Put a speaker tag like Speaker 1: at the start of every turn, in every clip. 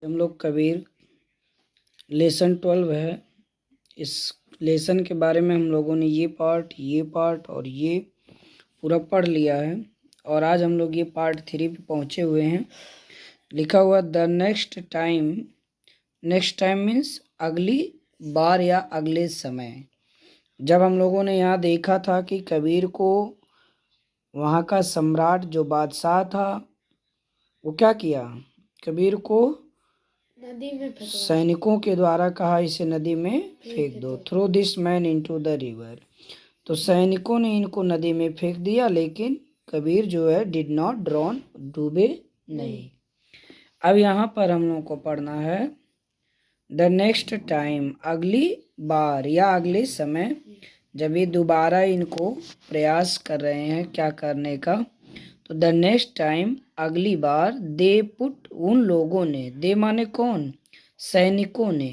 Speaker 1: हम लोग कबीर लेसन 12 है। इस लेसन के बारे में हम लोगों ने ये पार्ट और ये पूरा पढ़ लिया है और आज हम लोग ये पार्ट 3 पे पहुँचे हुए हैं। लिखा हुआ द नेक्स्ट टाइम मीन्स अगली बार या अगले समय। जब हम लोगों ने यहाँ देखा था कि कबीर को वहाँ का सम्राट जो बादशाह था वो क्या किया, कबीर को
Speaker 2: नदी में फेंकवा
Speaker 1: सैनिकों के द्वारा कहा इसे नदी में फेंक दो, throw this man into the river. तो सैनिकों ने इनको नदी में फेंक दिया, लेकिन कबीर जो है डिड नॉट ड्रॉन, डूबे नहीं। अब यहाँ पर हम लोगों को पढ़ना है द नेक्स्ट टाइम, अगली बार या अगले समय। जब ये दोबारा इनको प्रयास कर रहे हैं क्या करने का, तो द नेक्स्ट टाइम अगली बार, दे पुट उन लोगों ने, दे माने कौन, सैनिकों ने,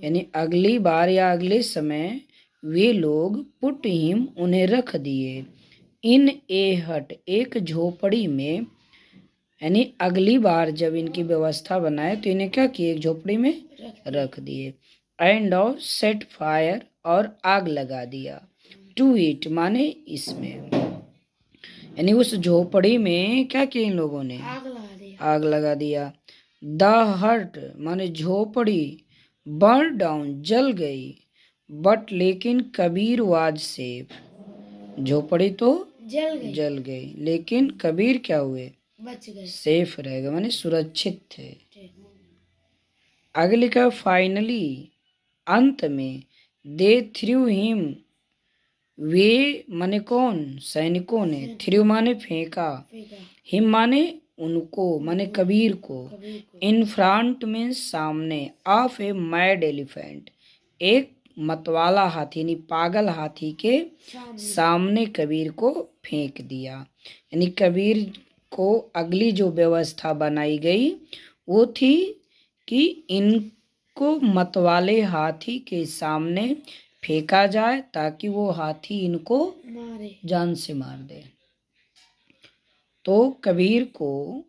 Speaker 1: यानी अगली बार या अगले समय वे लोग पुट हिम उन्हें रख दिए, इन ए हट एक झोपड़ी में, यानी अगली बार जब इनकी व्यवस्था बनाए तो इन्हें क्या किए, एक झोपड़ी में रख दिए। एंड ऑफ सेट फायर और आग लगा दिया, टू इट माने इसमें, यानी उस झोपड़ी में क्या किया इन लोगों ने, आग लगा दिया। द हट माने झोपड़ी, बर्न डाउन जल गई, बट लेकिन कबीर वाज सेफ, झोपड़ी तो जल गई लेकिन कबीर क्या हुए,
Speaker 2: बच गए,
Speaker 1: सेफ रह गए माने सुरक्षित थे। आगे लिखा फाइनली, अंत में, दे थ्रू हिम, वे माने कौन, सैनिकों ने, थ्रू माने फेंका, हिम माने उनको माने कबीर को, इन फ्रंट में सामने, ऑफ ए मैड एलिफेंट एक मतवाला हाथी यानी पागल हाथी के सामने कबीर को फेंक दिया। यानी कबीर को अगली जो व्यवस्था बनाई गई वो थी कि इनको मतवाले हाथी के सामने फेंका जाए ताकि वो हाथी इनको जान से मार दे। तो कबीर को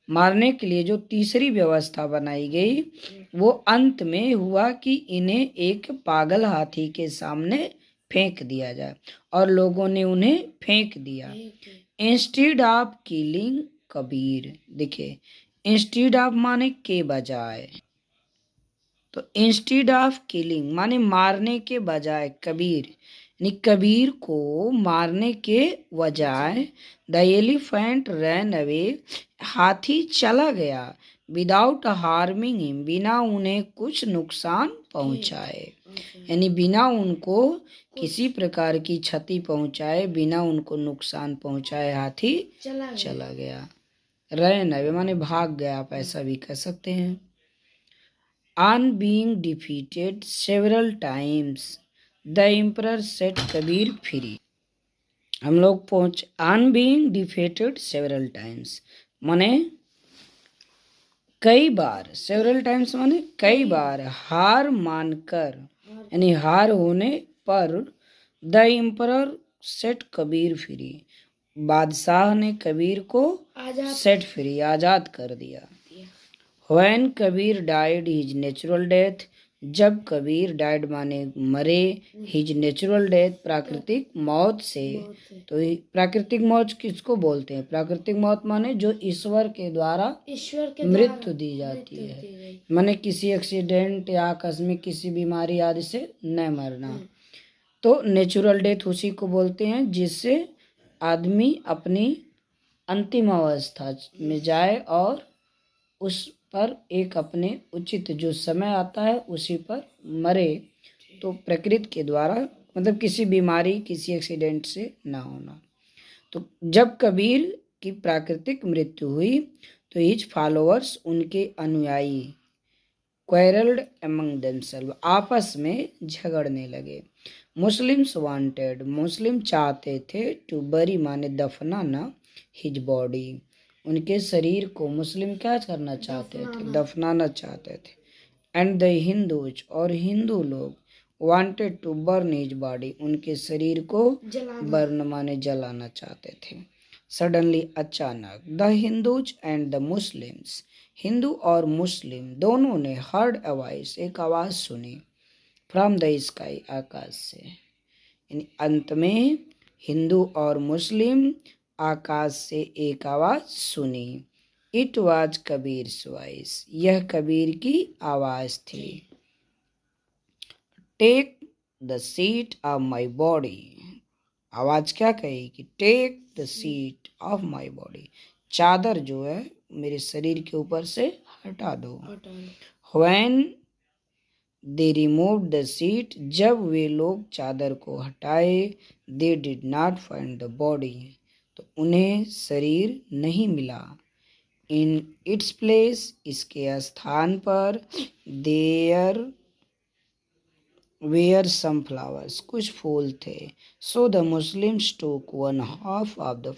Speaker 1: मारने के लिए जो तीसरी व्यवस्था बनाई गई वो अंत में हुआ कि इन्हें एक पागल हाथी के सामने फेंक दिया जाए, और लोगों ने उन्हें फेंक दिया। इंस्टीड ऑफ किलिंग कबीर, देखिए इंस्टीड ऑफ माने के बजाय, तो इंस्टीड ऑफ किलिंग माने मारने के बजाय, कबीर यानी कबीर को मारने के बजाय, द एलिफेंट रैन अवे हाथी चला गया, विदाउट हार्मिंग हिम बिना उन्हें कुछ नुकसान पहुंचाए, यानी बिना उनको किसी प्रकार की क्षति पहुंचाए, बिना उनको नुकसान पहुंचाए हाथी चला गया। रैन अवे माने भाग गया, आप ऐसा भी कह सकते हैं। On being defeated several times, the emperor set Kabir free। हम लोग on being defeated several times माने कई बार, several times माने कई बार, हार मानकर यानी हार होने पर, the emperor set Kabir free, बादशाह ने कबीर को सेट फ्री आजाद कर दिया। When Kabir died his natural death, जब कबीर died माने मरे, his natural death प्राकृतिक मौत से, तो प्राकृतिक मौत किसको बोलते हैं, प्राकृतिक मौत माने जो ईश्वर के द्वारा मृत्यु दी जाती है, माने किसी एक्सीडेंट या आकस्मिक किसी बीमारी आदि से न मरना। तो नेचुरल डेथ उसी को बोलते हैं जिससे आदमी अपनी अंतिम अवस्था में जाए और उस पर एक अपने उचित जो समय आता है उसी पर मरे, तो प्रकृति के द्वारा मतलब किसी बीमारी किसी एक्सीडेंट से ना होना। तो जब कबीर की प्राकृतिक मृत्यु हुई तो हिज फॉलोअर्स उनके अनुयायी क्वेरल्ड एमंग देमसेल्व आपस में झगड़ने लगे। मुस्लिम्स वांटेड मुस्लिम चाहते थे, टू बरी माने दफनाना, हिज बॉडी उनके शरीर को मुस्लिम क्या करना चाहते थे, दफनाना चाहते थे। एंड द हिंदूज और हिंदू लोग wanted to burn his body उनके शरीर को बर्न माने जलाना चाहते थे। सडनली अचानक, the Hindus and the Muslims Hindu और मुस्लिम दोनों ने हर्ड अ वॉइस, एक आवाज़ सुनी, फ्रॉम द स्काई, आकाश से। यानी अंत में हिंदू और मुस्लिम आकाश से एक आवाज़ सुनी। इट वाज कबीर वॉइस, यह कबीर की आवाज़ थी। Take the sheet of my body, आवाज़ क्या कही कि take the sheet of my body, चादर जो है मेरे शरीर के ऊपर से हटा दो। When they remove the seat, जब वे लोग चादर को हटाए, they did not find the body, तो उन्हें शरीर नहीं मिला। इन इट्स प्लेस, इसके स्थान पर, देयर वेयर सम फ्लावर्स, कुछ फूल थे। So the Muslims took one half of the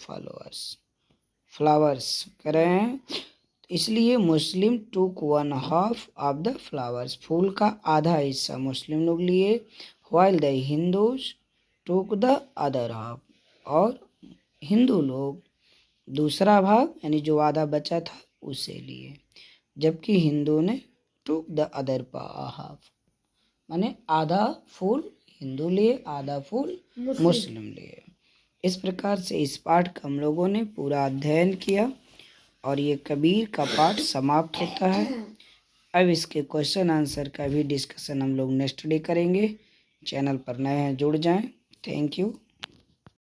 Speaker 1: flowers करें, इसलिए Muslim took one half of the flowers, फूल का आधा हिस्सा मुस्लिम लोग लिए। While the Hindus took the other half, और हिंदू लोग दूसरा भाग यानी जो आधा बचा था उसे लिए, जबकि हिंदू ने टूक द अदर हाफ, माने आधा फूल हिंदू लिए, आधा फूल मुस्लिम लिए। इस प्रकार से इस पाठ का हम लोगों ने पूरा अध्ययन किया और ये कबीर का पाठ समाप्त होता है। अब इसके क्वेश्चन आंसर का भी डिस्कशन हम लोग नेक्स्ट डे करेंगे। चैनल पर नए हैं जुड़ जाएं। Thank you.